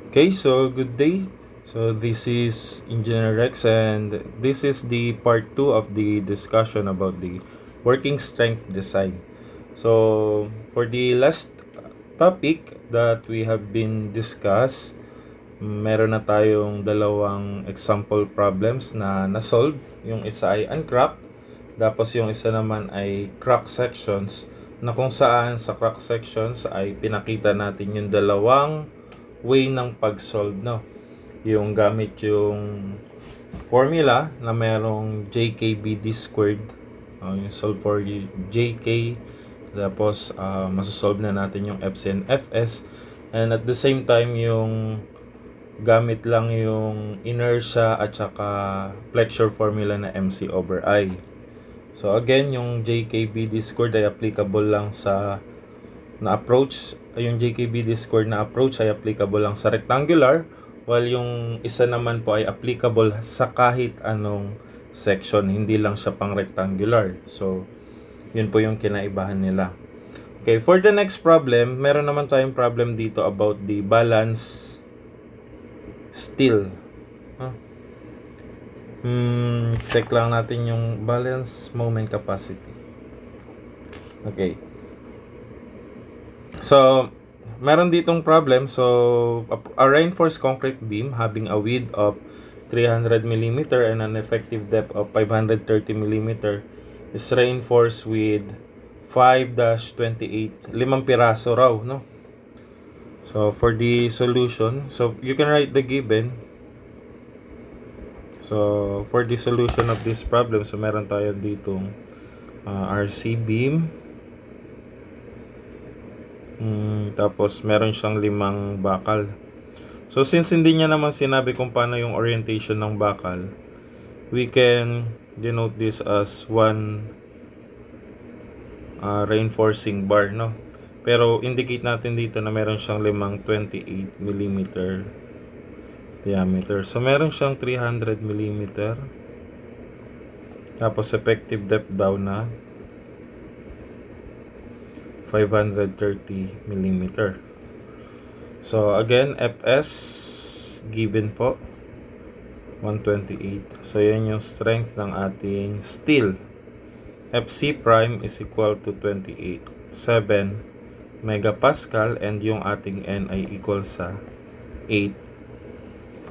Okay, so good day. So this is Engineer Rex, and this is the part 2 of the discussion about the working strength design. So for the last topic that we have been discussed, meron na tayong dalawang example problems na na-solve. Yung isa ay uncrack, tapos yung isa naman ay crack sections, na kung saan sa crack sections ay pinakita natin yung dalawang way ng pag-solve, no? Yung gamit yung formula na merong JKBD squared, yung solve for JK, tapos masosolve na natin yung FC and FS, and at the same time yung gamit lang yung inertia at saka flexure formula na MC over I. So again, yung JKBD squared ay applicable lang sa na approach, yung JKBD squared na approach ay applicable lang sa rectangular, while yung isa naman po ay applicable sa kahit anong section, hindi lang siya pang rectangular. So yun po yung kinaibahan nila. Okay, for the next problem, meron naman tayong problem dito about the balance steel. Check lang natin yung balance moment capacity. Okay. So, meron ditong problem. So, a reinforced concrete beam having a width of 300 mm and an effective depth of 530 mm is reinforced with 5-28, 5 piraso raw, no? So, for the solution, so you can write the given. So, for the solution of this problem, so meron tayo ditong RC beam. Tapos, meron siyang 5 bakal. So, since hindi niya naman sinabi kung paano yung orientation ng bakal, we can denote this as one reinforcing bar, no? Pero, indicate natin dito na meron siyang 5 28 mm diameter. So, meron siyang 300 mm. Tapos, effective depth daw na 530 mm. So, again, Fs given po 128. So, yan yung strength ng ating steel. Fc prime is equal to 28.7 megapascal, and yung ating N ay equal sa 8.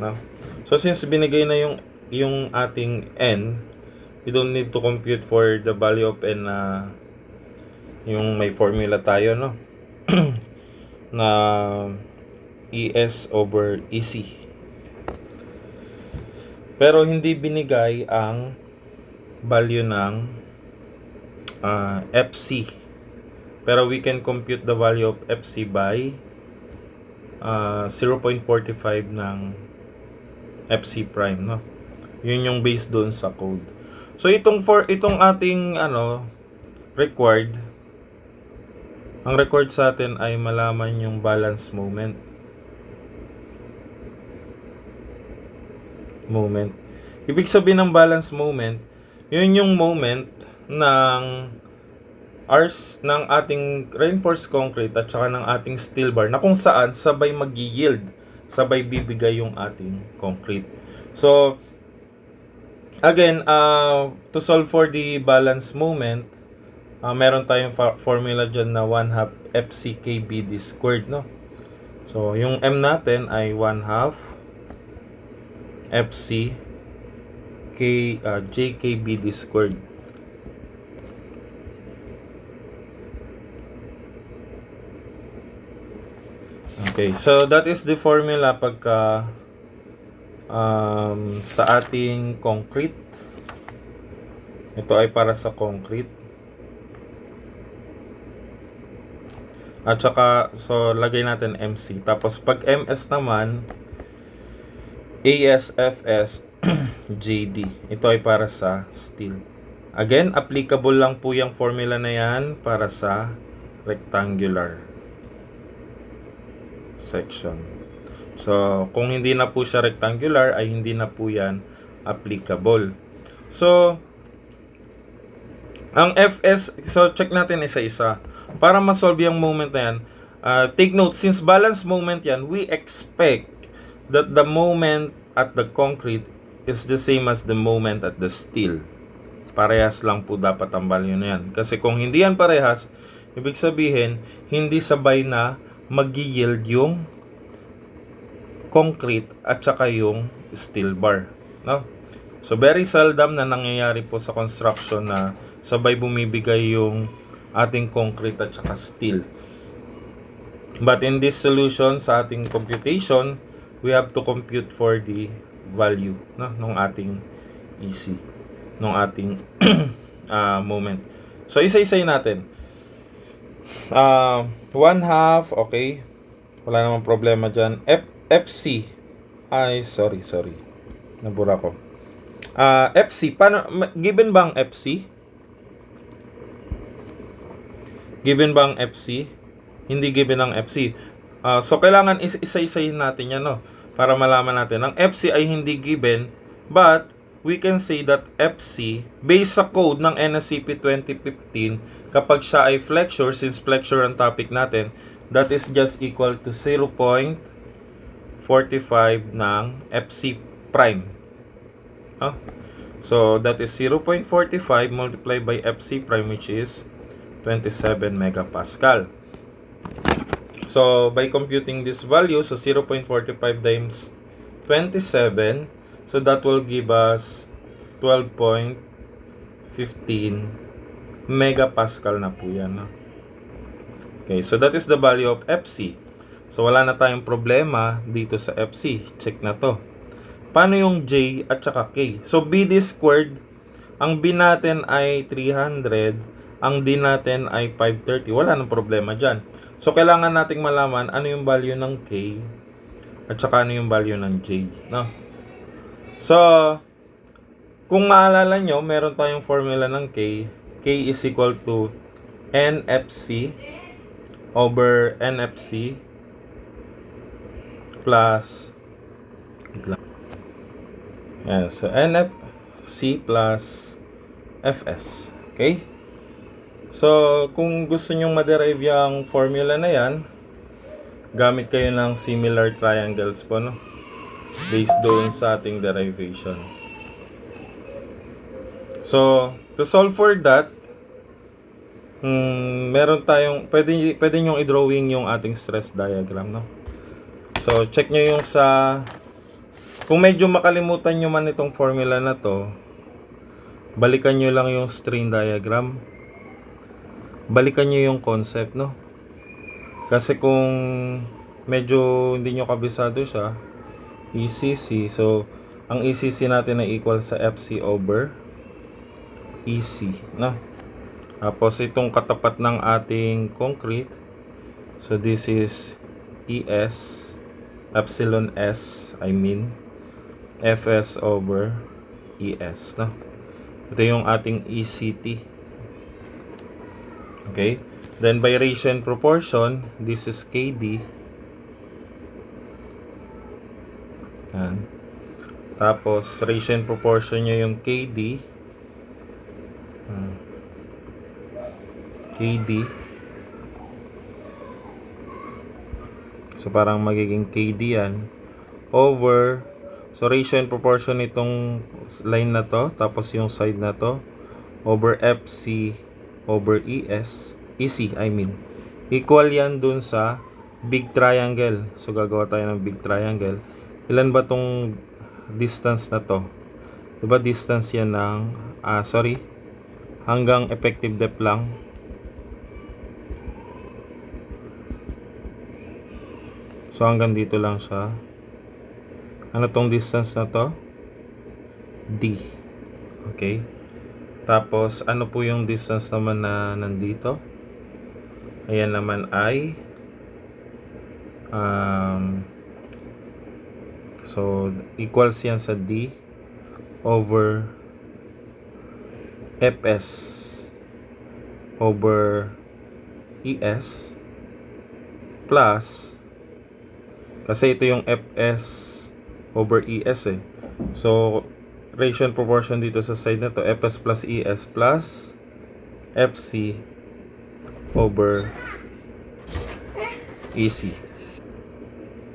No? So, since binigay na yung ating N, we don't need to compute for the value of N na yung may formula tayo, no? Na ES over EC. Pero hindi binigay ang value ng FC. Pero we can compute the value of FC by 0.45 ng FC prime, no? Yun yung based doon sa code. So itong ating required, ang required sa atin ay malaman yung balance moment. Ibig sabihin ng balance moment, yun yung moment ng ating reinforced concrete at saka ng ating steel bar na kung saan sabay mag-yield, sabay bibigay yung ating concrete. So, again, to solve for the balance moment, meron tayong formula dyan na 1/2 FCKBD squared, no? So, yung M natin ay 1/2 FC JKBD squared. Okay, so that is the formula pagka sa ating concrete. Ito ay para sa concrete. At saka, so lagay natin MC. Tapos pag MS naman, ASFS JD. Ito ay para sa steel. Again, applicable lang po yung formula na yan para sa rectangular section. So, kung hindi na po siya rectangular, ay hindi na po yan applicable. So, ang FS, so check natin isa-isa. Para ma-solve yung moment na yan, take note, since balance moment yan, we expect that the moment at the concrete is the same as the moment at the steel. Parehas lang po dapat ang value na yan. Kasi kung hindi yan parehas, ibig sabihin, hindi sabay na mag-yield yung concrete at saka yung steel bar. No? So, very seldom na nangyayari po sa construction na sabay bumibigay yung ating concrete at saka steel. But in this solution, sa ating computation, we have to compute for the value ng ating EC, ng ating moment. So, isa-isay natin. 1/2, okay. Wala namang problema dyan. FC. Ay, sorry. Nabura ko. FC. Paano, given bang FC? Given bang FC? Hindi given ang FC. So, kailangan isa-isayin natin yan, no? Para malaman natin. Ang FC ay hindi given, but we can say that FC, based sa code ng NSCP 2015, kapag siya ay flexure, since flexure ang topic natin, that is just equal to 0.45 ng FC prime. So, that is 0.45 multiplied by FC prime, which is 27 megapascal. So, by computing this value, so 0.45 times 27, so that will give us 12.15 megapascal na po yan. No? Okay, so that is the value of FC. So, wala na tayong problema dito sa FC. Check na to. Paano yung J at saka K? So, BD squared, ang B natin ay 300, ang D natin ay 530. Wala nang problema dyan. So, kailangan nating malaman ano yung value ng K at saka ano yung value ng J. No? So, kung maalala nyo, meron tayong formula ng K. K is equal to NFC over NFC plus so NFC plus Fs. Okay? So, kung gusto nyong ma-derive yung formula na yan, gamit kayo ng similar triangles po, no? Based doon sa ating derivation. So, to solve for that, meron tayong, pwede nyong i-drawing yung ating stress diagram, no? So, check nyo yung sa, kung medyo makalimutan nyo man itong formula na to, balikan nyo lang yung strain diagram. Balikan nyo yung concept, no? Kasi kung medyo hindi nyo kabisado siya, ECC, so ang ECC natin ay equal sa FC over EC, no? Tapos itong katapat ng ating concrete, so this is ES, epsilon S, FS over ES, no? Ito yung ating ECT. Okay? Then by ratio and proportion, this is KD. Yan. Tapos ratio and proportion nyo yung KD. KD. So parang magiging KD yan. Over, so ratio and proportion itong line na to, tapos yung side na to, over FC over EC, equal yan dun sa big triangle. So, gagawa tayo ng big triangle. Ilan ba tong distance na to? Diba distance yan ng, hanggang effective depth lang. So, hanggang dito lang siya. Ano tong distance na to? D. Okay. Tapos, ano po yung distance naman na nandito? Ayan naman ay so, equals yan sa D over Fs over ES plus, kasi ito yung Fs over ES eh. So, ratio and proportion dito sa side na to, Fs plus ES plus FC over EC.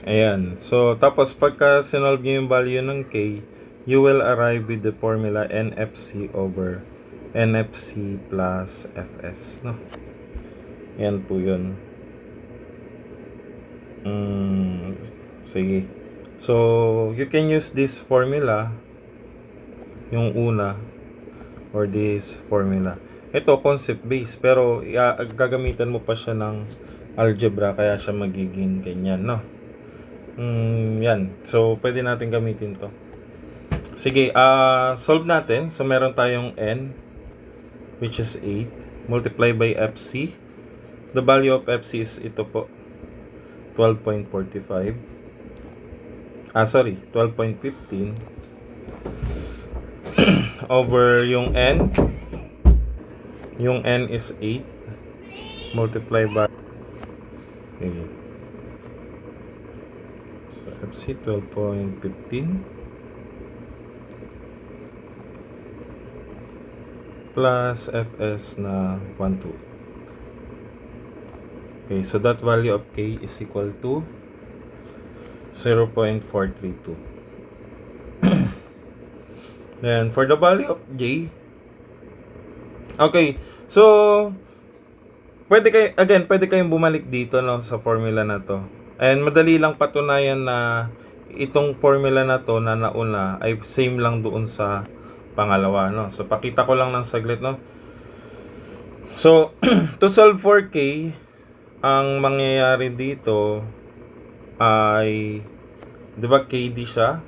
Ayan. So, tapos pagka sinolve nyo yung value ng K, you will arrive with the formula NFC over NFC plus Fs. No? Yan po yun. Sige. So, you can use this formula, yung una, or this formula. Ito, concept-based, pero gagamitan mo pa siya ng algebra, kaya siya magiging ganyan, no? Yan. So, pwede natin gamitin to. Sige, solve natin. So, meron tayong n, which is 8, multiply by fc. The value of fc is ito po, 12.45. 12.15 over yung n. Yung n is 8 multiply by, okay. So, fc 12.15 plus fs na 12. Okay, so that value of k is equal to 0.432. Then, for the value of j, okay, so, pwede kayong bumalik dito, no, sa formula na to. And madali lang patunayan na itong formula na to na nauna ay same lang doon sa pangalawa, no. So, pakita ko lang ng saglit, no. So, to solve for k, ang mangyayari dito ay, di ba KD siya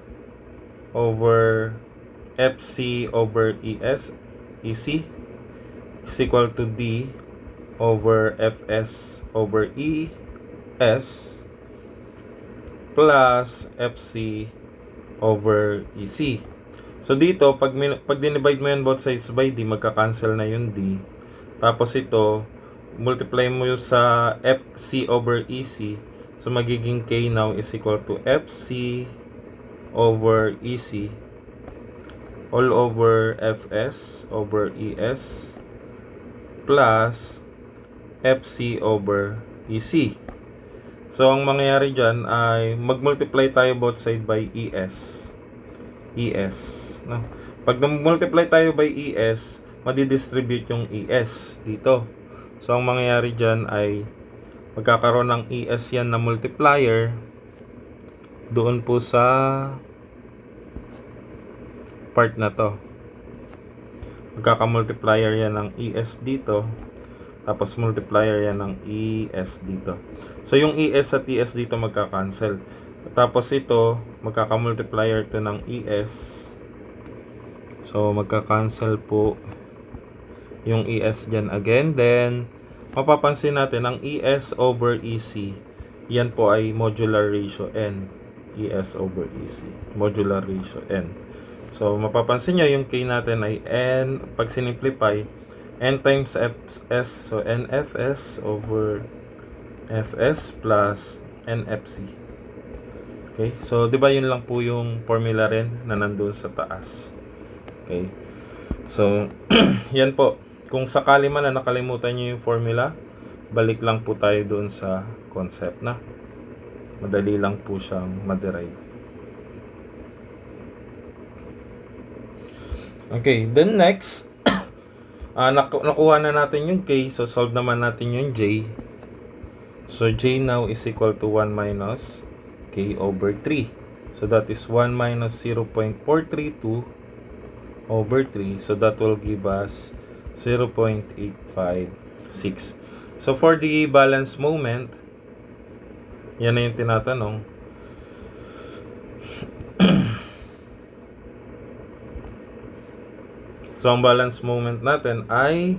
over FC over EC is equal to D over Fs over ES plus FC over EC. So dito, pag dinivide mo yan both sides by D, magka-cancel na yung D. Tapos ito, multiply mo yung sa FC over EC. So magiging K now is equal to FC over EC all over Fs over ES plus FC over EC. So, ang mangyayari dyan ay mag-multiply tayo both side by ES. No? Pag multiply tayo by ES, madidistribute yung ES dito. So, ang mangyayari dyan ay magkakaroon ng ES yan na multiplier doon po sa part na to. Magkakamultiplier yan ng ES dito. Tapos multiplier yan ng ES dito. So, yung ES at ES dito magka-cancel. Tapos ito, magkakamultiplier to ng ES. So, magka-cancel po yung ES dyan again. Then, mapapansin natin, ang ES over EC, yan po ay modular ratio N. ES over EC. Modular ratio N. So, mapapansin nyo, yung K natin ay N. Pag sinimplify, N times Fs. So, NFS over Fs plus NFC. Okay? So, di ba yun lang po yung formula rin na nandun sa taas. Okay? So, yan po. Kung sakali man na nakalimutan nyo yung formula, balik lang po tayo doon sa concept na. Madali lang po siyang ma-derive. Okay, then next, nakuha na natin yung K, so solve naman natin yung J. So, J now is equal to 1 minus K over 3. So, that is 1 minus 0.432 over 3. So, that will give us 0.856. So, for the balance moment, yan na yung tinatanong. So, ang balance moment natin ay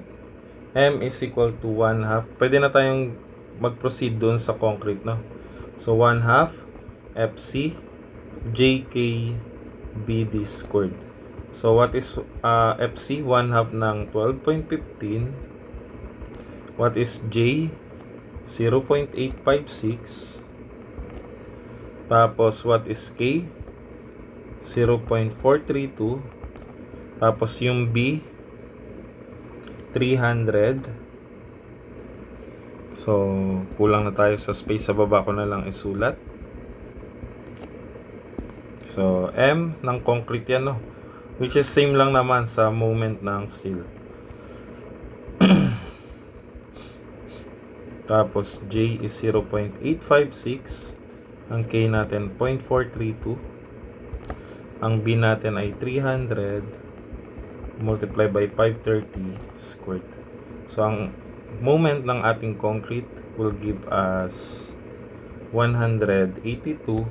M is equal to 1/2. Pwede na tayong mag-proceed doon sa concrete, no? So, 1/2 FC JK BD squared. So, what is FC? 1/2 ng 12.15. What is J? 0.856. Tapos, what is K? 0.432. Tapos yung B, 300. So, kulang na tayo sa space. Sa baba ko na lang isulat. So, M ng concrete yan, no? Which is same lang naman sa moment ng steel. Tapos, J is 0.856. Ang K natin, 0.432. Ang B natin ay 300 multiply by 530 squared. So, ang moment ng ating concrete will give us 182.235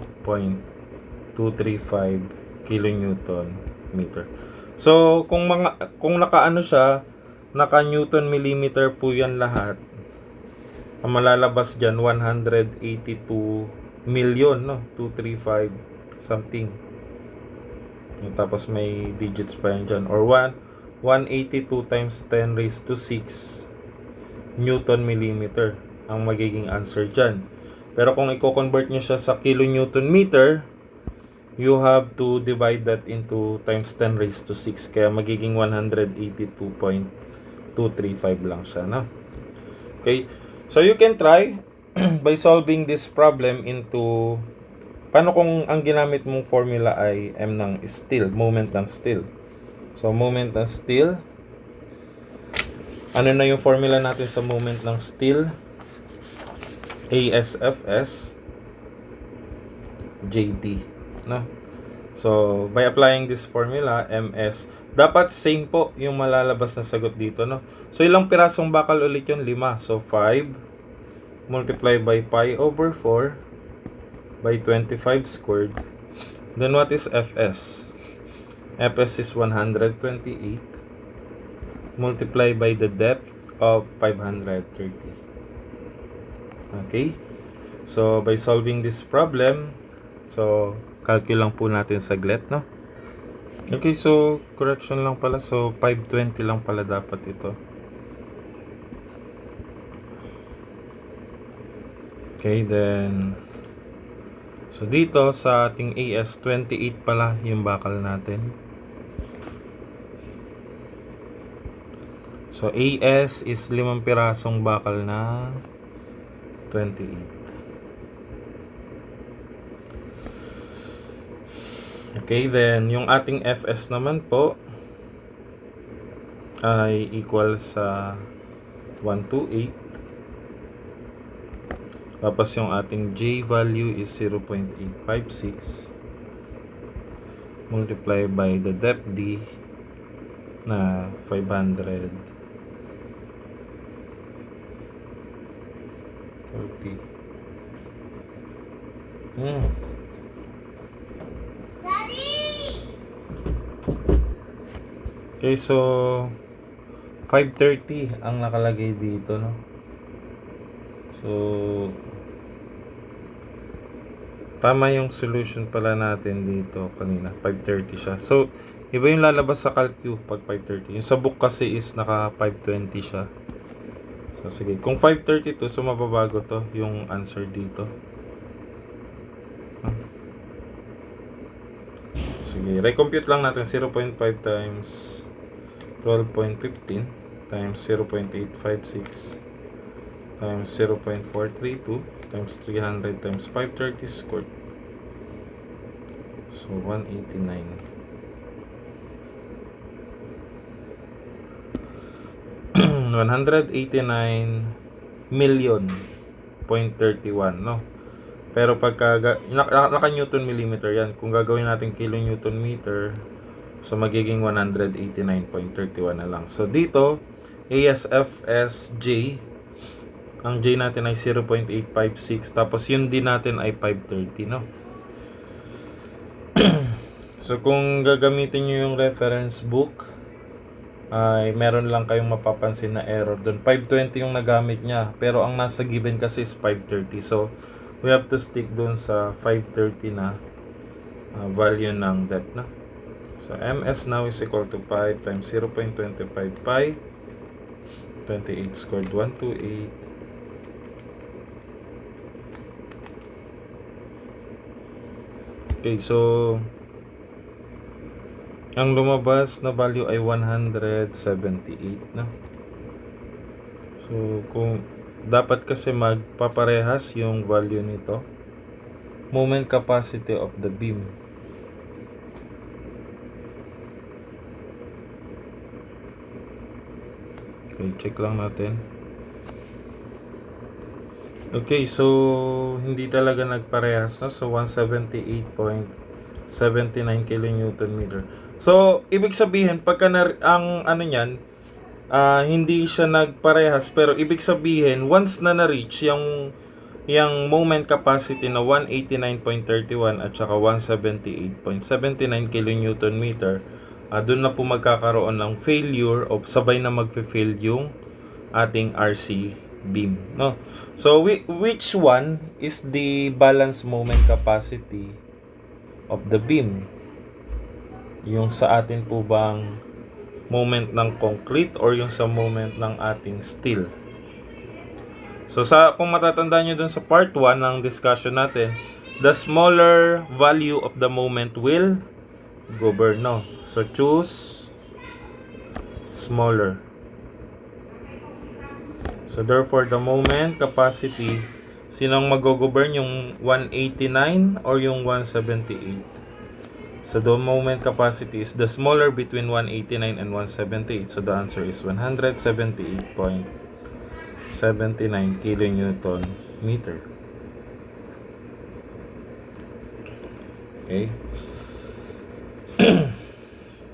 kilonewton meter. So, kung naka-ano siya, naka-newton millimeter po yan lahat, ang malalabas dyan, 182 million, no? 235 something. Tapos may digits pa yan dyan. Or 182 times 10 raised to 6 Newton millimeter ang magiging answer dyan. Pero kung i-convert nyo siya sa kilonewton meter, you have to divide that into times 10 raised to 6. Kaya magiging 182.235 lang siya, no? Okay. So you can try by solving this problem into paano kung ang ginamit mong formula ay M ng steel, moment ng steel. So moment ng steel, ano na yung formula natin sa moment ng steel? ASFS JD, no? So by applying this formula, MS, dapat same po yung malalabas na sagot dito, no? So ilang pirasong bakal ulit yun? 5. So 5 multiply by pi over 4 by 25 squared. Then what is Fs? Fs is 128 multiply by the depth of 530. Okay? So by solving this problem, so calculate lang po natin saglit, no? Okay, so correction lang pala. So 520 lang pala dapat ito. Okay, then so dito sa ating AS 28 pala yung bakal natin. So AS is 5 pirasong bakal na 28. Okay, then yung ating Fs naman po ay equal sa 128. Tapos yung ating J value is 0.856 multiply by the depth D na 530. Okay, so 530 ang nakalagay dito, no? So tama yung solution pala natin dito kanina, 530 siya. So iba yung lalabas sa calcu pag 530. Yung sa book kasi is naka 520 siya. So sige, kung 532, so mababago to yung answer dito. Sige, recompute lang natin. 0.5 times 12.15 times 0.856 times 0.432 times 300 times 530 squared. So 189 million 0.31, no? Pero pagka naka Newton millimeter yan, kung gagawin natin kilonewton meter, so magiging 189.31 na lang. So dito ASFSJ, ang J natin ay 0.856, tapos yun din natin ay 530, no? So kung gagamitin nyo yung reference book, ay meron lang kayong mapapansin na error doon. 520 yung nagamit niya, pero ang nasa given kasi is 530. So we have to stick doon sa 530 na value ng depth, na. So MS now is equal to 5 times 0.25 pi 28 squared 128. Okay, so ang lumabas na value ay 178, no? So kung dapat kasi magpaparehas yung value nito, moment capacity of the beam. Okay, check lang natin. Okay, so hindi talaga nagparehas, no? So 178.79 kilonewton meter. So ibig sabihin pagka ang ano niyan, hindi siya nagparehas, pero ibig sabihin once na na-reach yung moment capacity na 189.31 at saka 178.79 kilonewton meter, doon na po magkakaroon ng failure o sabay na magfe-fail yung ating RC beam, no? So which one is the balance moment capacity of the beam? Yung sa atin po bang moment ng concrete or yung sa moment ng ating steel? So kung matatandaan nyo dun sa part 1 ng discussion natin, the smaller value of the moment will govern, no? So choose smaller. So therefore, the moment capacity, sinong mag-govern, yung 189 or yung 178? So the moment capacity is the smaller between 189 and 178. So the answer is 178.79 kilonewton meter. Okay.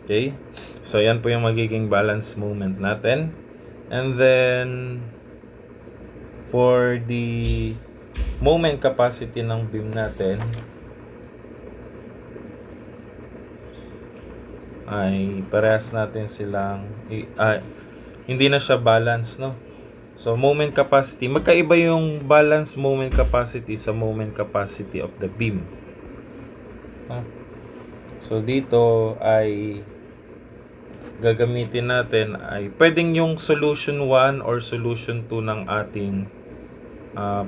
Okay. So yan po yung magiging balance moment natin. And then for the moment capacity ng beam natin ay parehas natin silang hindi na siya balance, no? So moment capacity, magkaiba yung balance moment capacity sa moment capacity of the beam. So dito ay gagamitin natin ay pwedeng yung solution 1 or solution 2 ng ating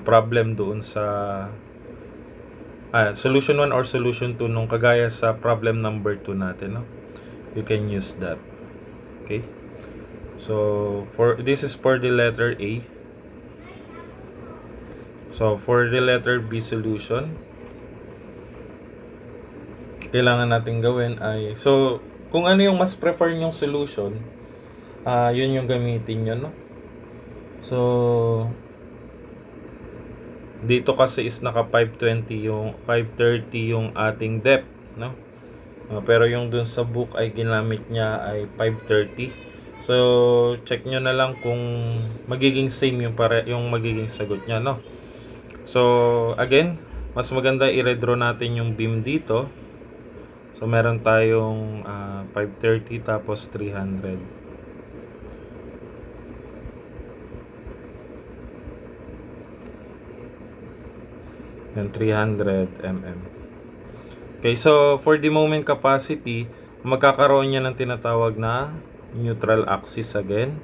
problem doon sa solution 1 or solution 2 nung kagaya sa problem number 2 natin, no? You can use that. Okay? So this is for the letter A. So for the letter B solution, kailangan natin gawin ay kung ano yung mas prefer yung solution, yun yung gamitin nyo, no? So dito kasi is naka 530 yung ating depth, no? Pero yung dun sa book ay ginamit niya ay 530. So check nyo na lang kung magiging same yung magiging sagot niya, no? So again, mas maganda i-redraw natin yung beam dito. So meron tayong 530 tapos 300. Yan, 300 mm. Okay, so for the moment capacity, magkakaroon niya ng tinatawag na neutral axis again.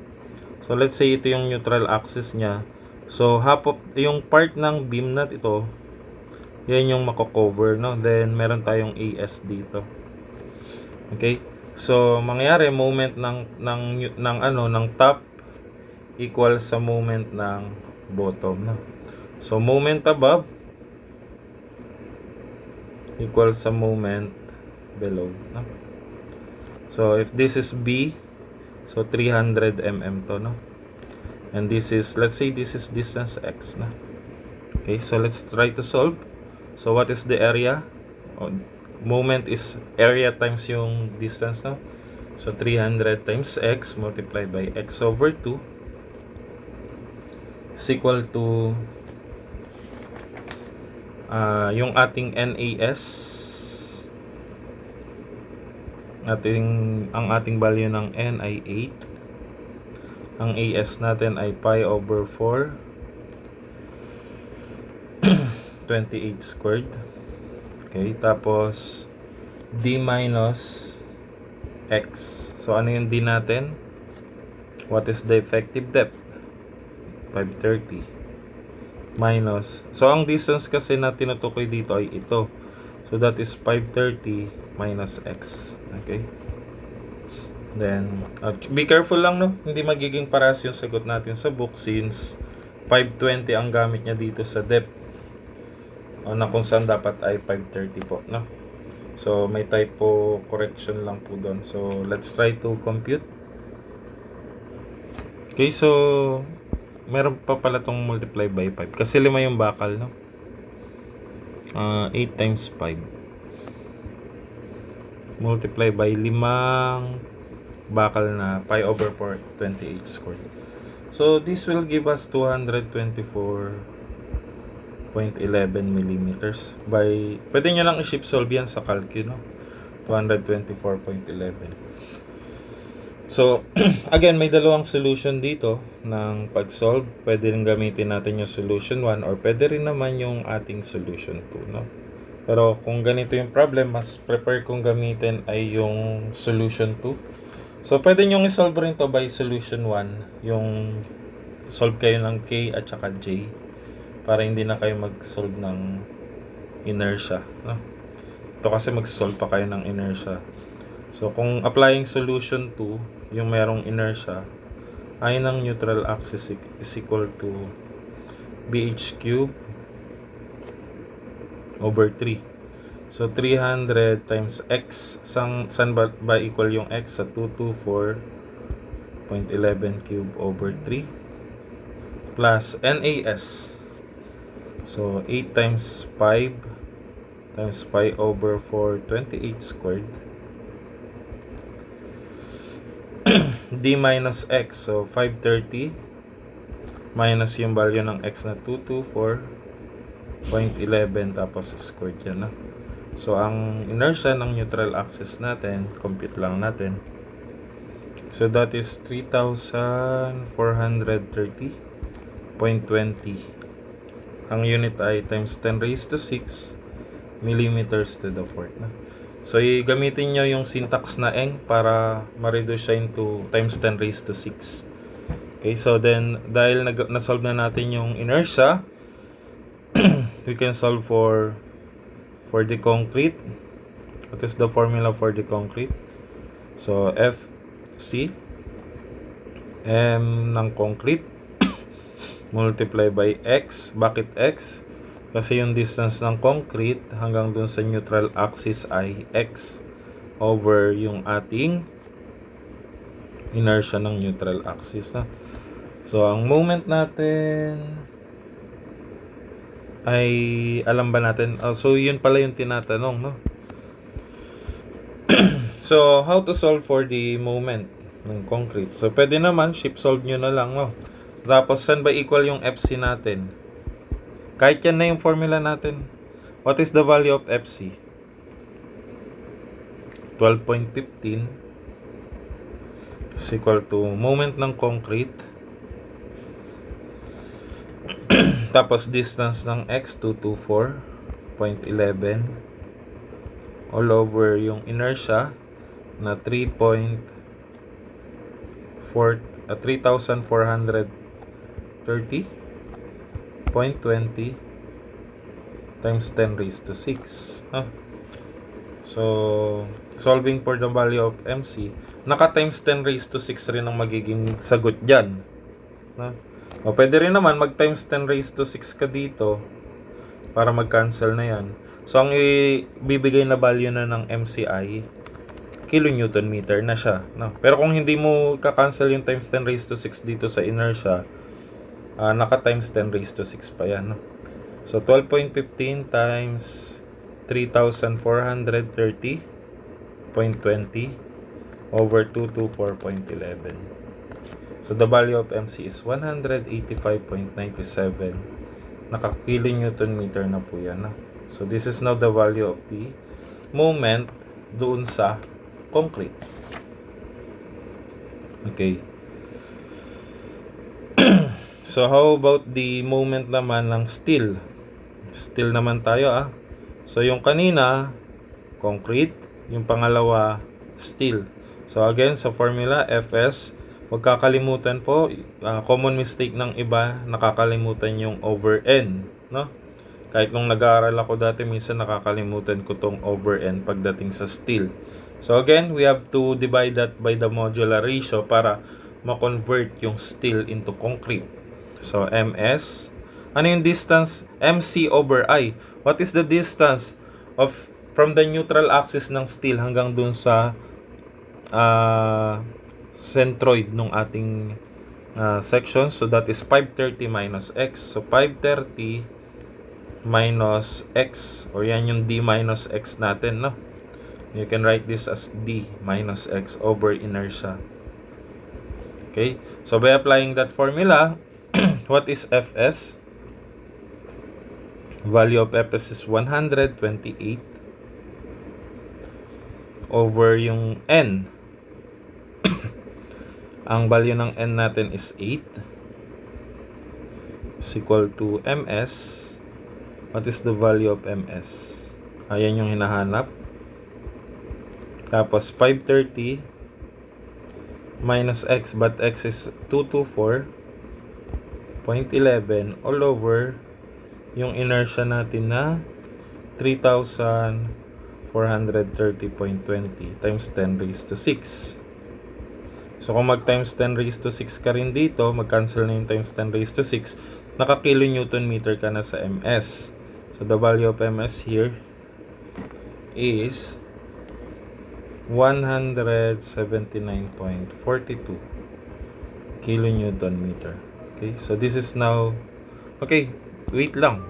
So let's say ito yung neutral axis niya. So half of yung part ng beam na ito, yan yung mako-cover, no? Then meron tayong AS dito. Okay? So mangyayari moment ng top equal sa moment ng bottom, no? So moment above equal sa moment below, no? So if this is B, so 300 mm to, no? And this is, let's say this is distance x, no? Okay, so let's try to solve. So what is the area? Moment is area times yung distance, no? So 300 times x multiplied by x over 2 is equal to yung ating NAS, ang ating value ng N ay 8. Ang AS natin ay pi over 4 28 squared. Okay, tapos D minus X. So ano yung D natin? What is the effective depth? 530 minus, so ang distance kasi na tinutukoy dito ay ito. So that is 530 minus X. Okay? Then be careful lang, no? Hindi magiging parehas yung sagot natin sa book since 520 ang gamit niya dito sa depth. Na kung saan dapat ay 530 po, no? So may typo correction lang po doon. So let's try to compute. Okay, so meron pa pala tong multiply by 5 kasi 5 yung bakal, no? 8 times 5 multiply by 5 bakal na pi over 4, 28 squared. So this will give us 224.11 millimeters by, pwede nyo lang i-shift solve yan sa calcu, no? 224.11. So, again, may dalawang solution dito ng pag-solve. Pwede rin gamitin natin yung solution 1 or pwede rin naman yung ating solution 2, no? Pero kung ganito yung problem, mas prefer kong gamitin ay yung solution 2. So, pwede nyo i-solve rin to by solution 1. Yung solve kayo ng K at saka J para hindi na kayo mag-solve ng inertia, no? Ito kasi mag-solve pa kayo ng inertia. So, kung applying solution 2, yung merong inertia, ay ng neutral axis is equal to BH cube over 3. So, 300 times x. Saan ba equal yung x? Sa 224.11 cube over 3 plus NAS. So, 8 times 5 times pi over 4, 28 squared. D minus x. So, 530 minus yung value ng x na 224.11 tapos squared yan, no? So, ang inertia ng neutral axis natin, compute lang natin. So, that is 3,430.20. Ang unit ay times 10 raised to 6 millimeters to the fourth, no? So, gamitin nyo yung syntax na eng para ma-reduce siya into times 10 raised to 6. Okay, so then, dahil na-solve na natin yung inertia, we can solve for the concrete. What is the formula for the concrete? So, FC, M ng concrete, multiply by X. Bakit X? Kasi yung distance ng concrete hanggang dun sa neutral axis ay x over yung ating inertia ng neutral axis, na. So, ang moment natin ay alam ba natin? So, yun pala yung tinatanong, no? So, how to solve for the moment ng concrete? So, pwede naman, shift solve nyo na lang, no? Tapos, saan ba equal yung FC natin? Kahit yan na yung formula natin. What is the value of FC? 12.15 is equal to moment ng concrete. Tapos distance ng x, 224.11 all over yung inertia na 3,430.20 times 10 raised to 6. So, solving for the value of MC, naka times 10 raised to 6 rin ang magiging sagot dyan. O, pwede rin naman mag times 10 raised to 6 ka dito para mag-cancel na yan. So, ang ibibigay na value na ng MCI, kilonewton meter na siya, no? Pero kung hindi mo ka-cancel yung times 10 raised to 6 dito sa inertia, naka times 10 raised to 6 pa yan, no? So, 12.15 times 3,430.20 over 224.11. So, the value of MC is 185.97. Naka-kilonewton meter na po yan, no? So, this is now the value of the moment doon sa concrete. Okay. So, how about the moment naman ng steel? Steel naman tayo, So, yung kanina, concrete. Yung pangalawa, steel. So, again, sa formula, Fs, huwag kakalimutan po, common mistake ng iba, nakakalimutan yung over N, no? Kahit nung nag-aaral ako dati, minsan nakakalimutan ko tong over N pagdating sa steel. So, again, we have to divide that by the modular ratio para ma-convert yung steel into concrete. So, MS. Ano yung distance? MC over I. What is the distance from the neutral axis ng steel hanggang dun sa centroid ng ating section. So that is 530 minus x. So 530 minus x, or yan yung d minus x natin, no? You can write this as d minus x over inertia. Okay, so by applying that formula, what is Fs? Value of Fs is 128 over yung n. Ang value ng n natin is 8 is equal to ms. What is the value of ms? Ayan yung hinahanap. Tapos 530 minus x, but x is 224.11 all over yung inertia natin na 3,430.20 times 10 raised to 6. So kung mag times 10 raised to 6 ka rin dito, mag-cancel na yung times 10 raised to 6, naka-kilonewton meter ka na sa ms. So the value of ms here is 179.42 kilonewton meter. Okay, so this is now, okay, wait lang.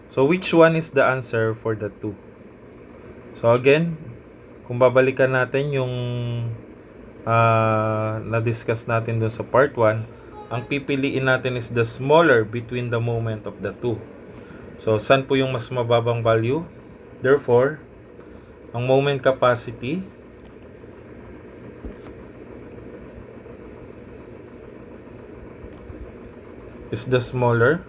So which one is the answer for the 2? So again, kung babalikan natin yung na-discuss natin dun sa part 1, ang pipiliin natin is the smaller between the moment of the two. So, saan po yung mas mababang value? Therefore, ang moment capacity is the smaller.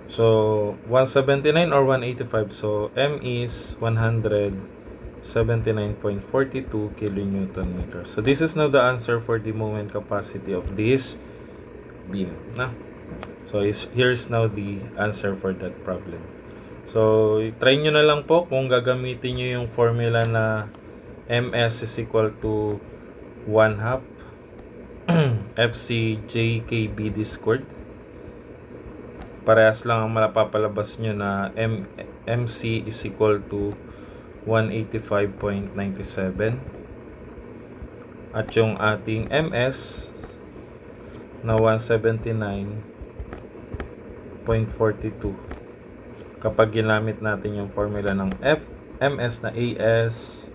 So, 179 or 185. So, M is 179.42 kilonewton meter. So, this is now the answer for the moment capacity of this beam. So, here is now the answer for that problem. So, try nyo na lang po kung gagamitin nyo yung formula na MS is equal to 1/2 FC JKBD squared. Parehas lang ang malapapalabas nyo na MC is equal to 185.97. At yung ating MS na 179.42. Kapag ginamit natin yung formula ng MS na AS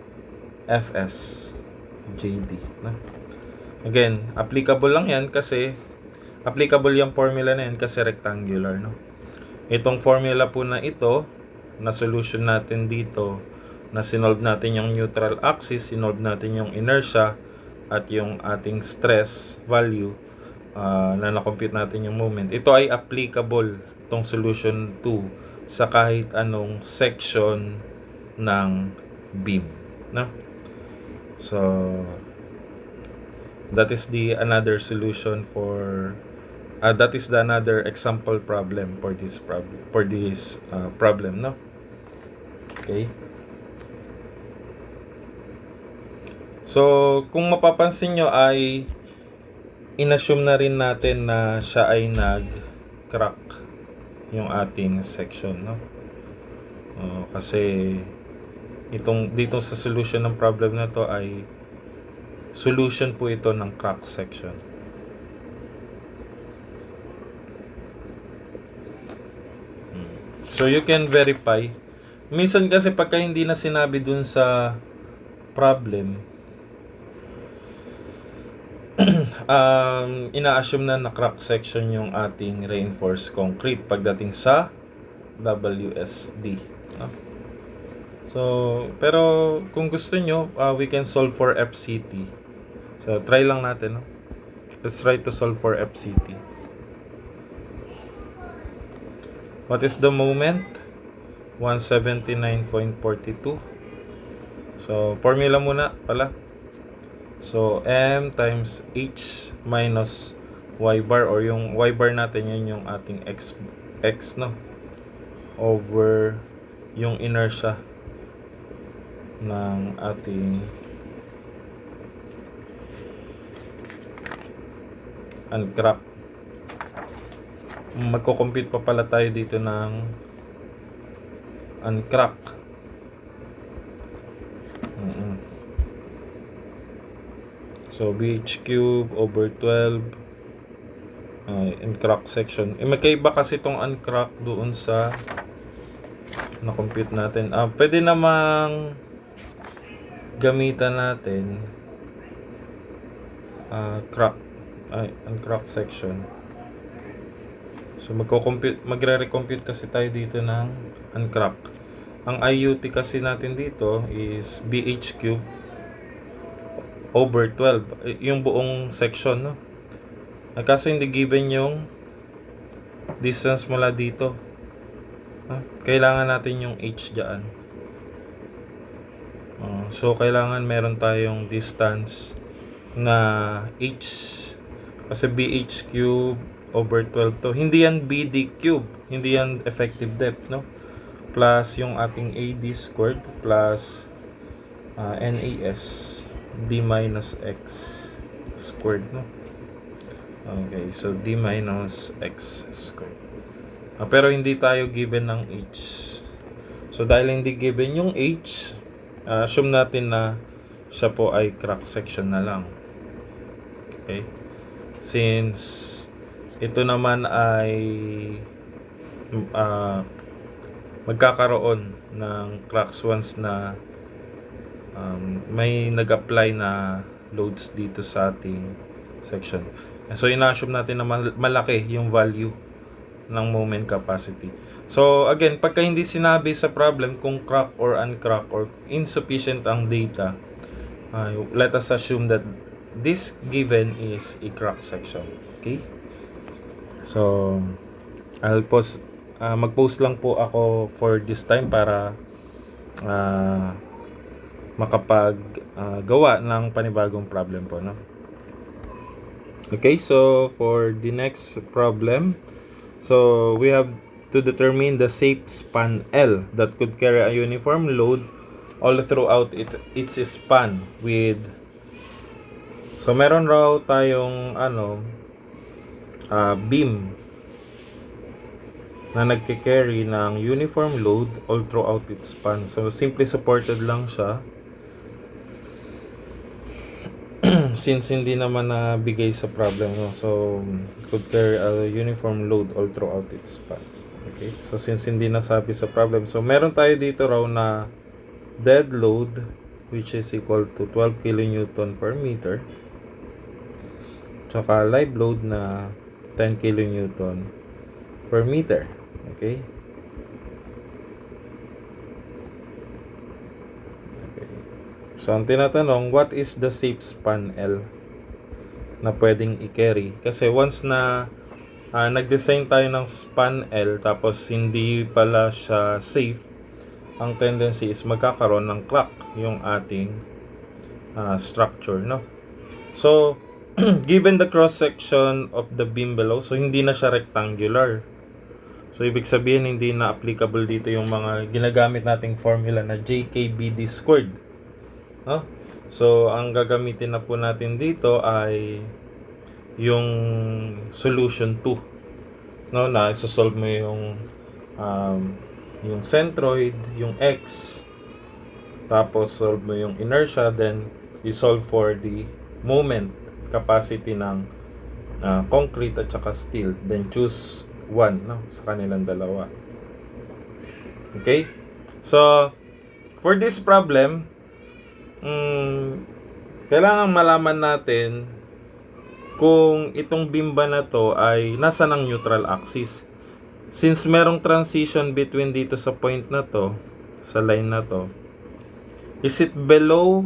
FS JD. Again, applicable lang yan kasi applicable yung formula na yan kasi rectangular. Itong formula po na ito, na solution natin dito, na sinolve natin yung neutral axis, sinolve natin yung inertia, at yung ating stress value, na na-compute natin yung moment. Ito ay applicable, itong solution 2, sa kahit anong section ng beam. So, that is the another solution for that is the another example problem for this problem. Okay, so kung mapapansin nyo ay inassume na rin natin na siya ay nag-crack yung ating section, kasi dito sa solution ng problem na to ay solution po ito ng crack section. So you can verify. Minsan kasi pagka hindi na sinabi dun sa problem, ina-assume na crack section yung ating reinforced concrete pagdating sa WSD. So, pero kung gusto nyo, we can solve for FCT. So, try lang natin. Let's try to solve for FCT. What is the moment? 179.42. So, formula muna pala. So, M times H minus Y bar, or yung Y bar natin, yun yung ating X, over yung inertia ng ating uncrack. Magko-compute pa pala tayo dito ng uncrack. So, BH cube over 12 uncrack section. Magkaiba kasi itong uncrack doon sa na-compute natin. Pwede namang gamitan natin uncrack section. So, magre-recompute kasi tayo dito ng uncrack. Ang IUT kasi natin dito is BH cube over 12. Yung buong section, no? Kaso hindi given yung distance mula dito. Kailangan natin yung H dyan. So, kailangan meron tayong distance na H. Kasi BH cube over 12 to. Hindi yan BD cube. Hindi yan effective depth, no? Plus yung ating AD squared plus NAS D minus X squared, no? Okay, so D minus X squared. Pero hindi tayo given ng H. So, dahil hindi given yung H, assume natin na siya po ay crack section na lang. Okay? Since ito naman ay magkakaroon ng cracks once na may nag-apply na loads dito sa ating section. So, ina-assume natin na malaki yung value ng moment capacity. So, again, pagka hindi sinabi sa problem kung crack or uncrack or insufficient ang data, let us assume that this given is a crack section. Okay? So, I'll post, mag-post lang po ako for this time para makapag-gawa ng panibagong problem po, no? Okay, so for the next problem, so we have to determine the safe span L that could carry a uniform load all throughout its span with, so meron raw tayong beam na nagke-carry ng uniform load all throughout its span. So simply supported lang siya since hindi naman nabigay sa problem, no? So could carry a uniform load all throughout its span. Okay, so since hindi nasabi sa problem, so meron tayo dito raw na dead load which is equal to 12 kilonewton per meter, tsaka live load na 10 kilonewton per meter. Okay. So, ang tinatanong, what is the safe span L na pwedeng i-carry? Kasi once na nag-design tayo ng span L tapos hindi pala siya safe, ang tendency is magkakaroon ng crack yung ating structure, no? So, given the cross-section of the beam below, so hindi na siya rectangular. So, ibig sabihin, hindi na applicable dito yung mga ginagamit nating formula na JKBD squared. No? So, ang gagamitin na po natin dito ay yung solution 2. No? Na isosolve mo yung centroid, yung X, tapos solve mo yung inertia, then you solve for the moment capacity ng concrete at saka steel. Then choose one, no, sa kanilang dalawa. Okay? So, for this problem, kailangan malaman natin kung itong beam ba na to ay nasa ng neutral axis. Since merong transition between dito sa point na to, sa line na to, is it below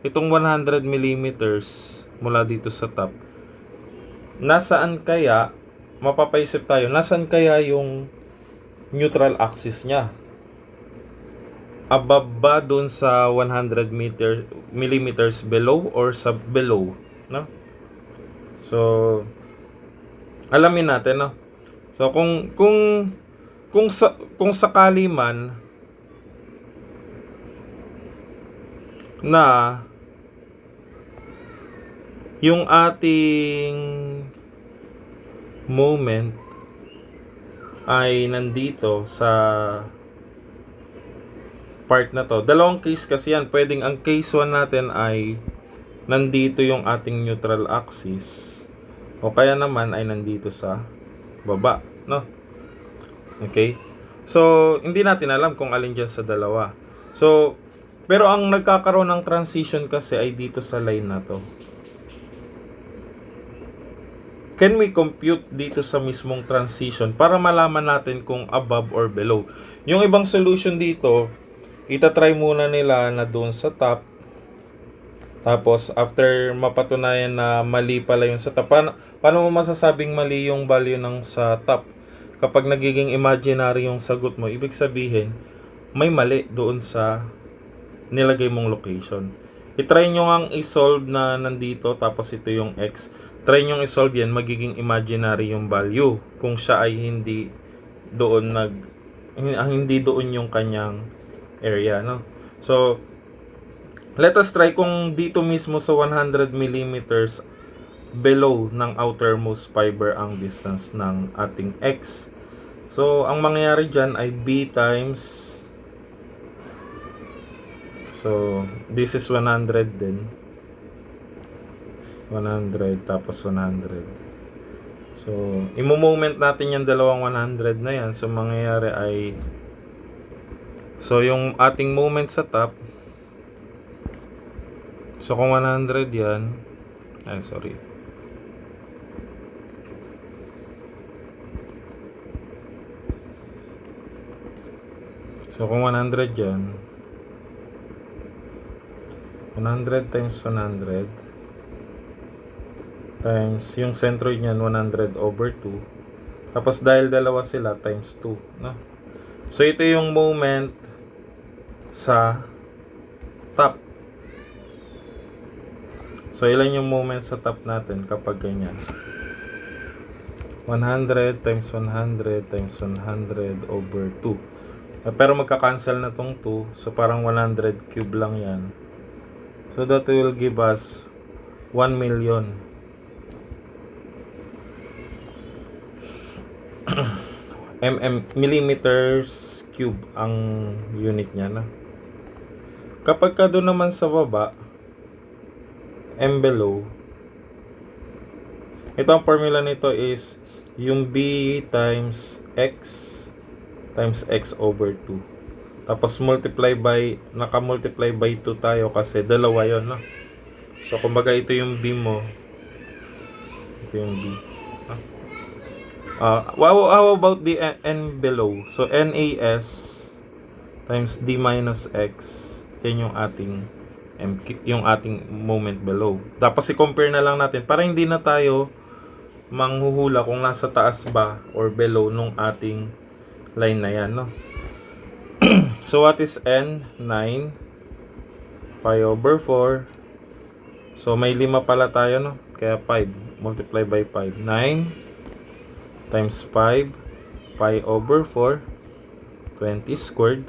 itong 100 millimeters mula dito sa top? Nasaan kaya, mapapaisip tayo, nasaan kaya yung neutral axis niya? Above ba dun sa 100 millimeters below or sa below, no? So, alamin natin, no? So, kung sakali man na yung ating moment ay nandito sa part na to. Dalawang case kasi yan. Pwedeng ang case 1 natin ay nandito yung ating neutral axis o kaya naman ay nandito sa baba, no? Okay? So, hindi natin alam kung alin dyan sa dalawa. So, pero ang nagkakaroon ng transition kasi ay dito sa line na to. Can we compute dito sa mismong transition para malaman natin kung above or below? Yung ibang solution dito, itatry muna nila na doon sa top. Tapos, after mapatunayan na mali pala yung sa top, paano mo masasabing mali yung value ng sa top? Kapag nagiging imaginary yung sagot mo, ibig sabihin, may mali doon sa nilagay mong location. I-try nyo ngang i-solve na nandito, tapos ito yung x. Try nyo i-solve yan, magiging imaginary yung value. Kung siya ay hindi doon hindi doon yung kanyang area, no? So, let us try kung dito mismo sa 100 millimeters below ng outermost fiber ang distance ng ating x. So, ang mangyayari dyan ay b times, so this is 100 din, 100 tapos 100. So, imo-moment natin yung dalawang 100 na yan. So, mangyayari ay, so yung ating moment sa top, so kung 100 yan, ay sorry, so kung 100 yan, 100 times 100 times yung centroid niyan 100 over 2, tapos dahil dalawa sila times 2, no? So ito yung moment sa top. So ilan yung moment sa top natin kapag ganyan? 100 times 100 times 100 over 2. Pero magka-cancel na tong 2, so parang 100 cube lang yan. So that will give us 1 million. Millimeters cube ang unit niya, na. Kapag ka doon naman sa baba, m below, ito ang formula nito is yung b times x over 2. Tapos multiply by, naka-multiply by 2 tayo kasi dalawa yon, no? So kumbaga ito yung b mo, ito yung b. How about the n below? So NAS times d minus x, yan yung ating yung ating moment below. Tapos i-compare na lang natin para hindi na tayo manghuhula kung nasa taas ba or below nung ating line na yan, no? So what is n? 9 pi over 4. So may 5 pala tayo, no? Kaya 5 multiply by 5, 9 times 5 pi over 4, 20 squared.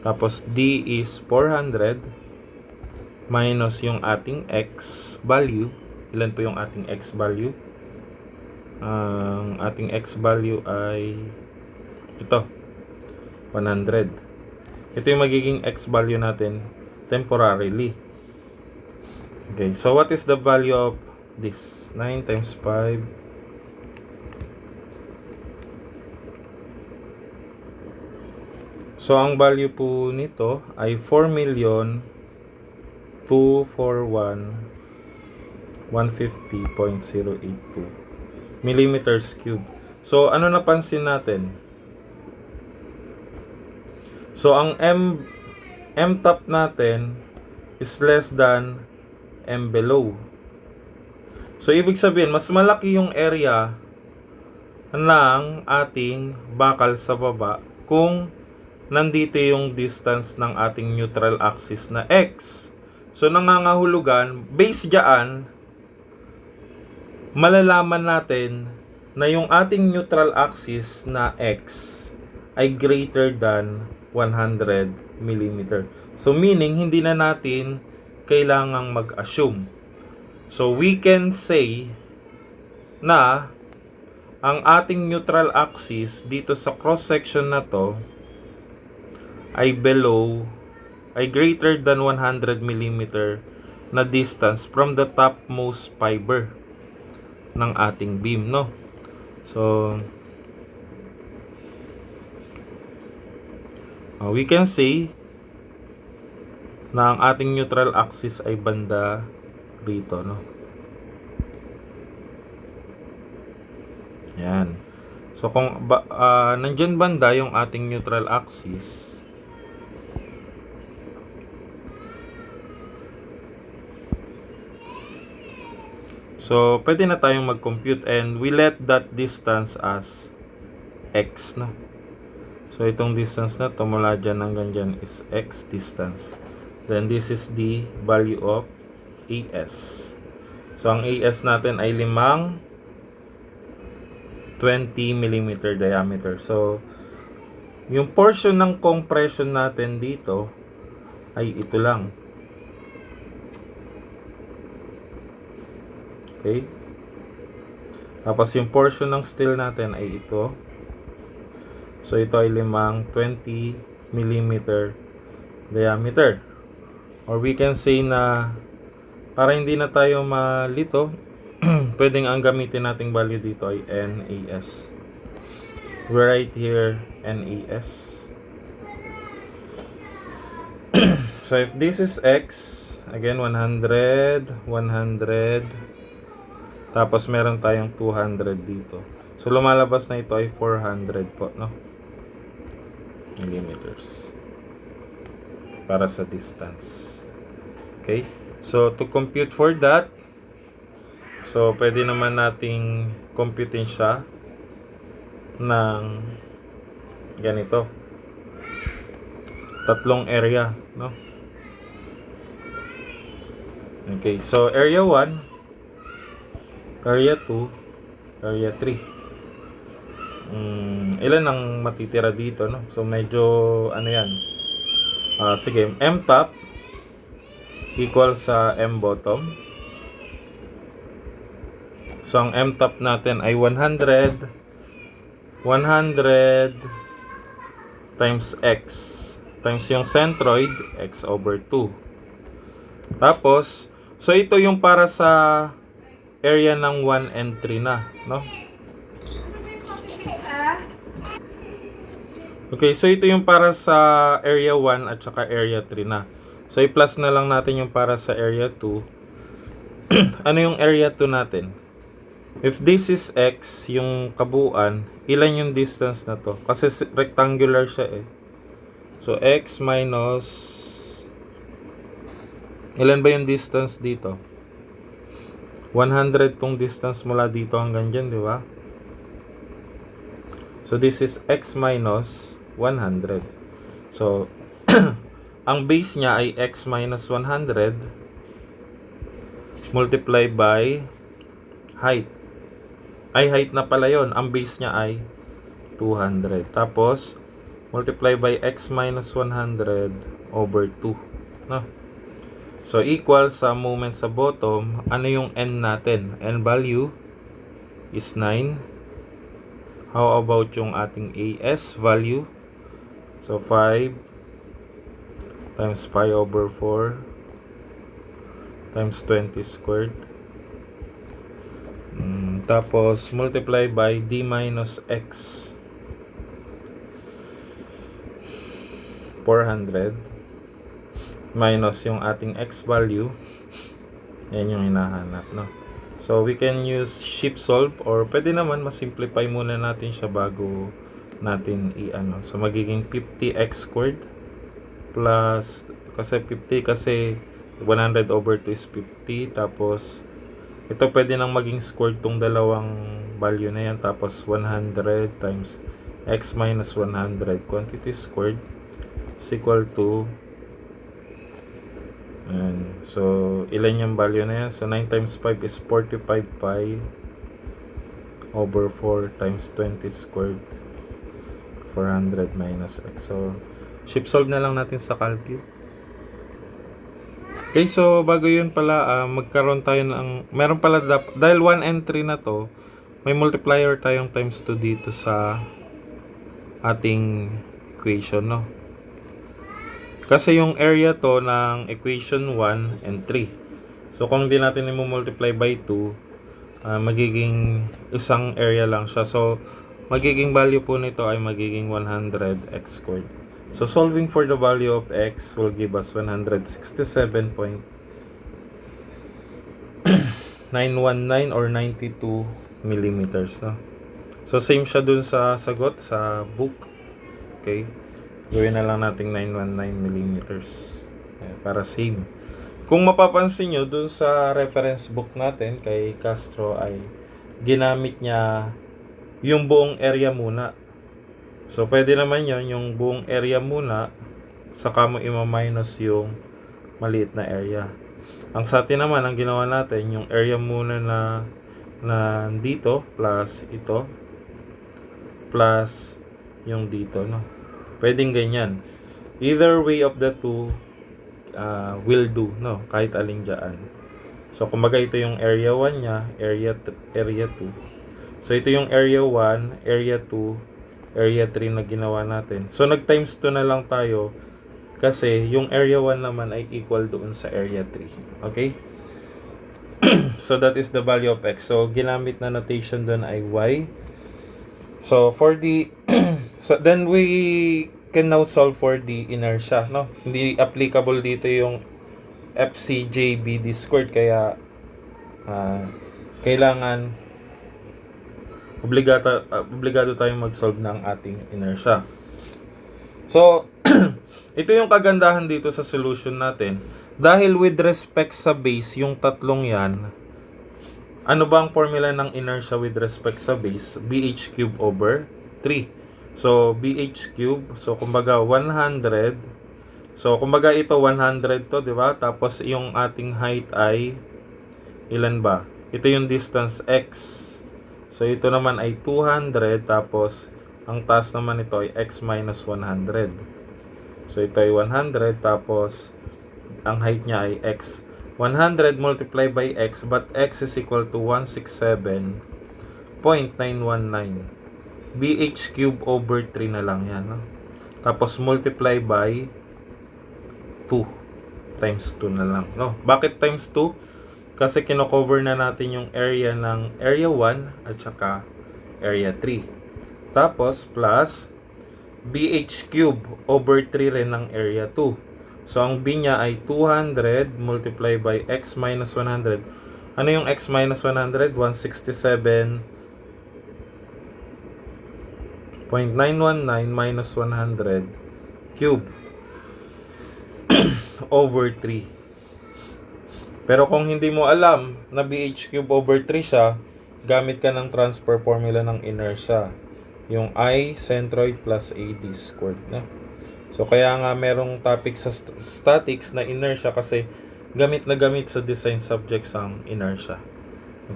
Tapos d is 400 minus yung ating x value. Ilan po yung ating x value? Ang ating x value ay ito, 100. Ito yung magiging x value natin temporarily. Okay, so what is the value of this? 9 times 5. So ang value po nito ay 4,241,150.082 millimeters cube. So ano napansin natin? So ang m top natin is less than m below. So ibig sabihin mas malaki yung area ng ating bakal sa baba kung nandito yung distance ng ating neutral axis na x. So nangangahulugan, base dyan, malalaman natin na yung ating neutral axis na x ay greater than 100 mm. So meaning, hindi na natin kailangang mag-assume. So we can say na ang ating neutral axis dito sa cross-section na to ay greater than 100 mm na distance from the topmost fiber ng ating beam, no? So, we can say na ang ating neutral axis ay banda rito, no? Yan. So, kung nandyan banda yung ating neutral axis, so, pwede na tayong mag-compute and we let that distance as x, no? So, itong distance na to mula dyan hanggang dyan is x distance. Then, this is the value of AS. So, ang AS natin ay 20 mm diameter. So, yung portion ng compression natin dito ay ito lang. Okay? Tapos yung portion ng steel natin ay ito. So, ito ay 20 mm diameter. Or we can say na para hindi na tayo malito, pwedeng ang gamitin nating value dito ay NAS. We write here NAS. So if this is X, again 100, 100, tapos meron tayong 200 dito. So lumalabas na ito ay 400 po, no? Millimeters. Para sa distance. Okay? So to compute for that, so pwede naman nating computein siya ng ganito. Tatlong area, no? Okay, so area 1, area 2, area 3. Ilan ang matitira dito, no? So medyo ano yan. Sige, M top equals sa M bottom. So ang M top natin ay 100 times X times yung centroid, X over 2. Tapos, so ito yung para sa area ng 1 and 3 na, no? Okay, so ito yung para sa area 1 at saka area 3 na. So i-plus na lang natin yung para sa area 2. Ano yung area 2 natin? If this is X, yung kabuuan, ilan yung distance na to? Kasi rectangular siya eh. So, X minus... Ilan ba yung distance dito? 100 tong distance mula dito hanggang dyan, di ba? So, this is X minus 100. So, ang base niya ay X minus 100 multiply by height. Ay, height na pala yun. Ang base niya ay 200. Tapos, multiply by X minus 100 over 2. No? So, equal sa moment sa bottom, ano yung N natin? N value is 9. How about yung ating AS value? So, 5 times pi over 4 times 20 squared. Tapos, multiply by D minus X. 400 minus yung ating X value. Yan yung hinahanap, no? So, we can use sheaf solve or pwede naman masimplify muna natin siya bago natin i-ano. So, magiging 50x squared plus, kasi 50 kasi 100 over 2 is 50. Tapos, ito pwede nang maging squared tong dalawang value na yan. Tapos, 100 times x minus 100 quantity squared is equal to so ilan yung value na yan? So 9 times 5 is 45 pi over 4 times 20 squared 400 minus x. So sheaf solve na lang natin sa calculate. Okay, so bago yun pala magkaroon tayo ng meron pala dahil 1 and 3 na to, may multiplier tayong times 2 dito sa ating equation, no? Kasi yung area to ng equation 1 and 3. So kung hindi natin i-multiply by 2, magiging isang area lang siya. So magiging value po nito ay magiging 100x squared. So solving for the value of x will give us 167.919 or 92 millimeters, no? So same siya dun sa sagot sa book. Okay? Gawin na lang natin 919 millimeters. Para same. Kung mapapansin nyo, dun sa reference book natin kay Castro ay ginamit niya yung buong area muna. So pwede naman yon yung buong area muna, saka mo ima-minus yung maliit na area. Ang sa atin naman, ang ginawa natin, yung area muna na dito, plus ito, plus yung dito, no? Pwedeng ganyan. Either way of the two will do, no? Kahit alin dyan. So, kumbaga ito yung area 1 niya, area 2. So, ito yung area 1, area 2, area 3 na ginawa natin. So, nag-times 2 na lang tayo kasi yung area 1 naman ay equal doon sa area 3. Okay? So, that is the value of x. So, ginamit na notation doon ay y. So, for the... so, then we can now solve for the inertia, no? Hindi applicable dito yung FCJBD squared, kaya kailangan obligado tayong mag-solve ng ating inertia. So, ito yung kagandahan dito sa solution natin. Dahil with respect sa base, yung tatlong yan, ano ba ang formula ng inertia with respect sa base? BH cube over 3. So, BH cube, so kumbaga 100. So, kumbaga ito 100 to, di ba? Tapos yung ating height ay ilan ba? Ito yung distance x. So, ito naman ay 200, tapos ang taas naman ito ay x minus 100. So, ito ay 100, tapos ang height niya ay x. 100 multiplied by x, but x is equal to 167.919. BH cube over 3 na lang yan, no? Tapos multiply by 2 times 2 na lang, no? Bakit times 2? Kasi kino-cover na natin yung area ng area 1 at saka area 3. Tapos plus BH cube over 3 rin ng area 2. So ang B niya ay 200 multiply by x minus 100. Ano yung x minus 100? 167.919 minus 100 cube over 3. Pero kung hindi mo alam na BH cube over 3 siya, gamit ka ng transfer formula ng inertia. Yung I centroid plus AD squared, no? So kaya nga merong topic sa statics na inertia kasi gamit na gamit sa design subjects ang inertia.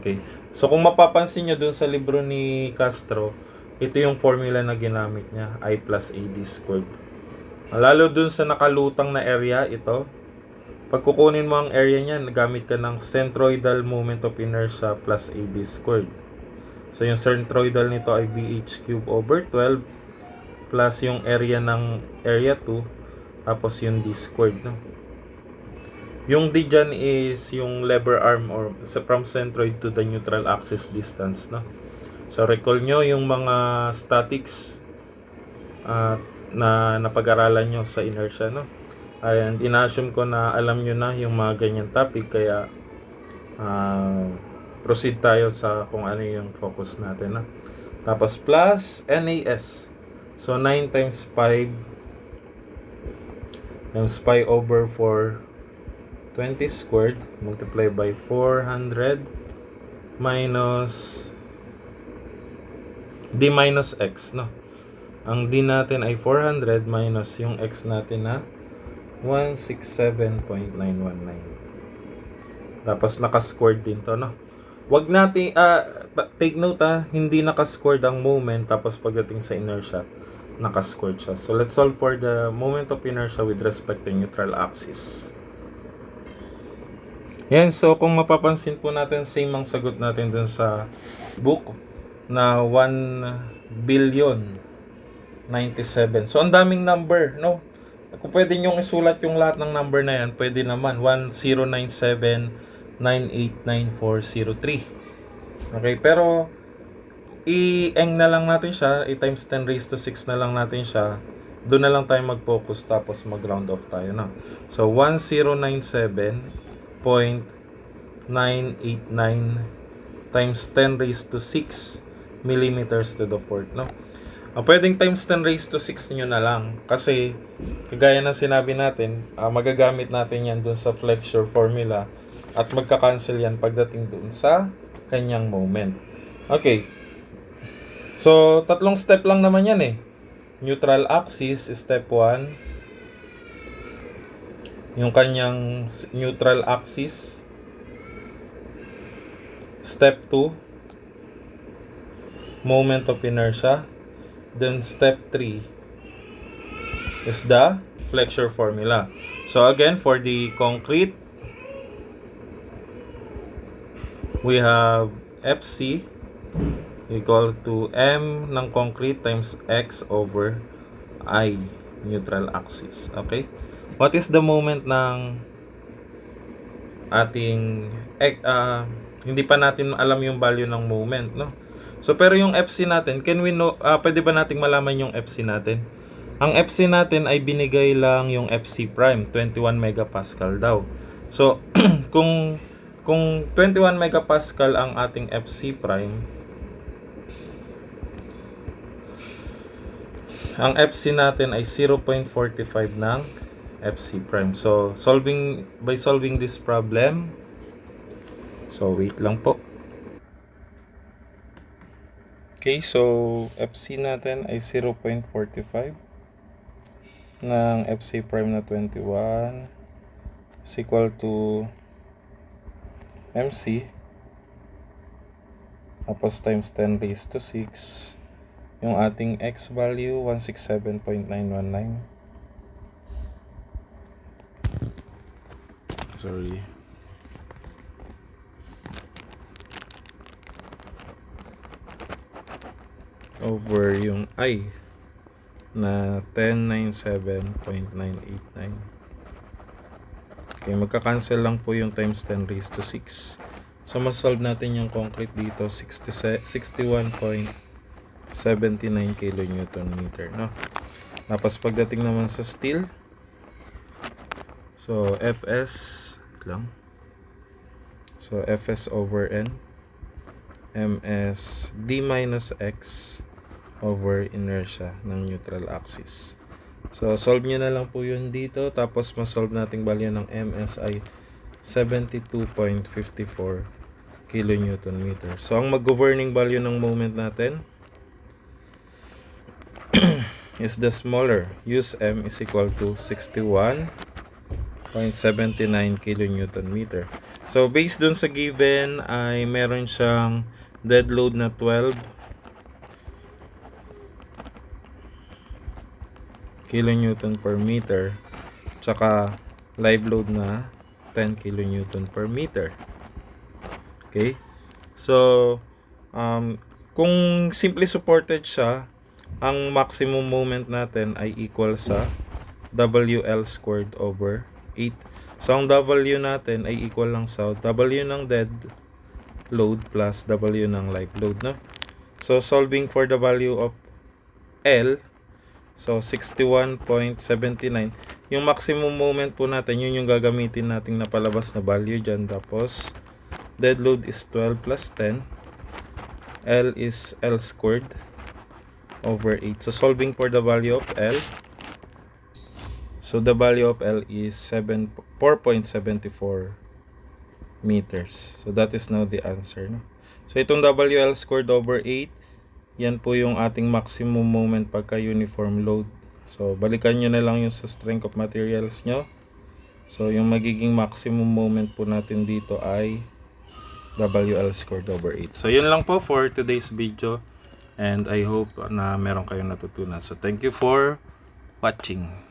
Okay. So kung mapapansin nyo dun sa libro ni Castro, ito yung formula na ginamit niya, I plus AD squared. Lalo dun sa nakalutang na area, ito, pag kukunin mo ang area niya, nagamit ka ng centroidal moment of inertia plus AD squared. So yung centroidal nito ay BH cube over 12 plus yung area ng area 2 tapos yung d squared, no? Yung d dyan is yung lever arm or from centroid to the neutral axis distance, no? So recall nyo yung mga statics na napag-aralan nyo sa inertia, no? And in-assume ko na alam nyo na yung mga ganyan topic, kaya proceed tayo sa kung ano yung focus natin, no? Tapos plus NAS. So 9 times 5 times pi over 4 20 squared multiplied by 400 minus d minus x, no? Ang d natin ay 400 minus yung x natin na 167.919. Tapos naka-squared din to, no? Wag natin take note, hindi naka-squared ang moment, tapos pagdating sa inertia naka-squared siya. So let's solve for the moment of inertia with respect to neutral axis. Yan, so kung mapapansin po natin, same ang sagot natin dun sa book na 1,097,000,000. So ang daming number, no? Kung pwede nyong isulat yung lahat ng number na yan, pwede naman. 1097 989,403. Okay, pero i-eng na lang natin siya, i-times 10 raised to 6 na lang natin siya. Doon na lang tayo mag-focus tapos mag-round off tayo na. So, 1097.989 times 10 raised to 6 millimeters to the fourth, no? Pwedeng times 10 raised to 6 nyo na lang. Kasi, kagaya ng sinabi natin, magagamit natin yan dun sa flexure formula at magka-cancel yan pagdating dun sa kanyang moment. Okay. So, tatlong step lang naman yan eh. Neutral axis, step 1. Yung kanyang neutral axis. Step 2. Moment of inertia. Then step 3 is the flexure formula. So again, for the concrete, we have FC equal to M ng concrete times X over I, neutral axis. Okay? What is the moment ng ating hindi pa natin alam yung value ng moment, no? So pero yung FC natin, can we know, pwede ba nating malaman yung FC natin? Ang FC natin ay binigay lang yung FC prime, 21 megapascal daw. So kung 21 megapascal ang ating FC prime, ang FC natin ay 0.45 ng FC prime. So by solving this problem, so wait lang po. Okay, so FC natin ay 0.45 ng FC prime na 21 is equal to MC tapos times 10 raised to 6 yung ating X value 167.919. Sorry. Over yung I na 1097.989. Okay, magka-cancel lang po yung times 10 raised to 6. So, mas-solve natin yung concrete dito, 61.79 kilonewton meter, no? Tapos, pagdating naman sa steel, so, Fs lang. So, Fs over N, Ms D minus X over inertia ng neutral axis. So, solve nyo na lang po yun dito. Tapos, ma-solve nating value ng Ms ay 72.54 kilonewton meter. So, ang mag-governing value ng moment natin is the smaller. Use M is equal to 61.79 kilonewton meter. So, based dun sa given ay meron siyang dead load na 12 kilonewton per meter tsaka live load na 10 kilonewton per meter. Okay? So, kung simply supported siya, ang maximum moment natin ay equal sa WL squared over 8. So, ang W natin ay equal lang sa W ng dead load plus W ng live load, no? So, solving for the value of L, so 61.79, yung maximum moment po natin, yun yung gagamitin nating napalabas na value dyan. Tapos, dead load is 12 plus 10. L is L squared over 8. So, solving for the value of L, so the value of L is 4.74 meters. So, that is now the answer, no? So, itong WL squared over 8, yan po yung ating maximum moment pagka uniform load. So, balikan nyo na lang yung sa strength of materials nyo. So, yung magiging maximum moment po natin dito ay WL squared over 8. So, yun lang po for today's video. And I hope na meron kayong natutunan. So, thank you for watching.